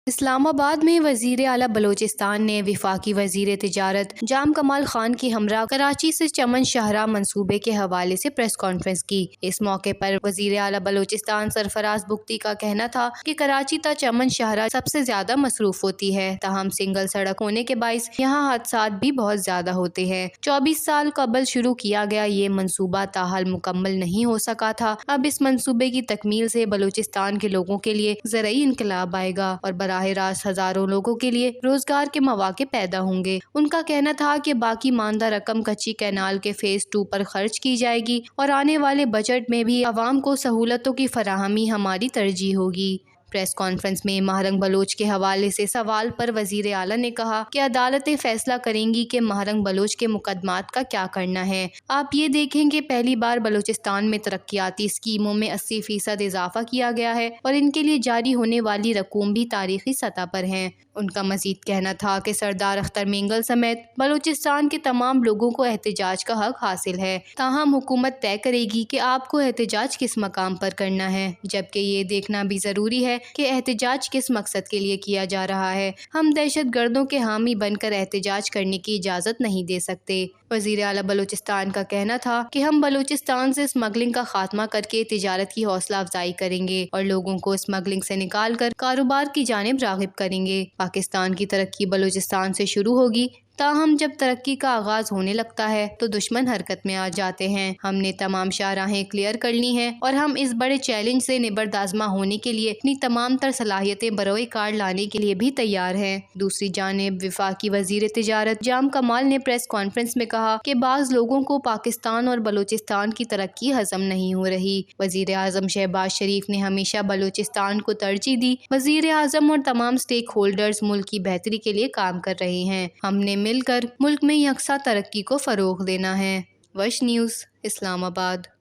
اسلام آباد میں وزیر اعلیٰ بلوچستان نے وفاقی وزیر تجارت جام کمال خان کی ہمراہ کراچی سے چمن شاہراہ منصوبے کے حوالے سے پریس کانفرنس کی۔ اس موقع پر وزیر اعلیٰ بلوچستان سرفراز بگٹی کا کہنا تھا کہ کراچی تا چمن شاہراہ سب سے زیادہ مصروف ہوتی ہے، تاہم سنگل سڑک ہونے کے باعث یہاں حادثات بھی بہت زیادہ ہوتے ہیں۔ 24 سال قبل شروع کیا گیا یہ منصوبہ تاحال مکمل نہیں ہو سکا تھا۔ اب اس منصوبے کی تکمیل سے بلوچستان کے لوگوں کے لیے زرعی انقلاب آئے گا اور براہ راست ہزاروں لوگوں کے لیے روزگار کے مواقع پیدا ہوں گے۔ ان کا کہنا تھا کہ باقی ماندہ رقم کچی کینال کے فیز 2 پر خرچ کی جائے گی اور آنے والے بجٹ میں بھی عوام کو سہولتوں کی فراہمی ہماری ترجیح ہوگی۔ پریس کانفرنس میں مہرنگ بلوچ کے حوالے سے سوال پر وزیر اعلیٰ نے کہا کہ عدالتیں فیصلہ کریں گی کہ مہرنگ بلوچ کے مقدمات کا کیا کرنا ہے۔ آپ یہ دیکھیں کہ پہلی بار بلوچستان میں ترقیاتی اسکیموں میں 80% اضافہ کیا گیا ہے اور ان کے لیے جاری ہونے والی رقوم بھی تاریخی سطح پر ہیں۔ ان کا مزید کہنا تھا کہ سردار اختر مینگل سمیت بلوچستان کے تمام لوگوں کو احتجاج کا حق حاصل ہے، تاہم حکومت طے کرے گی کہ آپ کو احتجاج کس مقام پر کرنا ہے، جبکہ یہ دیکھنا بھی ضروری ہے کہ احتجاج کس مقصد کے لیے کیا جا رہا ہے۔ ہم دہشت گردوں کے حامی بن کر احتجاج کرنے کی اجازت نہیں دے سکتے۔ وزیر اعلیٰ بلوچستان کا کہنا تھا کہ ہم بلوچستان سے اسمگلنگ کا خاتمہ کر کے تجارت کی حوصلہ افزائی کریں گے اور لوگوں کو اسمگلنگ سے نکال کر کاروبار کی جانب راغب کریں گے۔ پاکستان کی ترقی بلوچستان سے شروع ہوگی، تاہم جب ترقی کا آغاز ہونے لگتا ہے تو دشمن حرکت میں آ جاتے ہیں۔ ہم نے تمام شاہراہیں کلیئر کر لی ہیں اور ہم اس بڑے چیلنج سے نبردآزما ہونے کے لیے اپنی تمام تر صلاحیتیں بروئے کار لانے کے لیے بھی تیار ہیں۔ دوسری جانب وفاقی وزیر تجارت جام کمال نے پریس کانفرنس میں کہا کہ بعض لوگوں کو پاکستان اور بلوچستان کی ترقی ہضم نہیں ہو رہی۔ وزیر اعظم شہباز شریف نے ہمیشہ بلوچستان کو ترجیح دی۔ وزیر اعظم اور تمام اسٹیک ہولڈرز ملک کی بہتری کے لیے کام کر رہے ہیں۔ ہم نے مل کر ملک میں یکساں ترقی کو فروغ دینا ہے۔ وش نیوز، اسلام آباد۔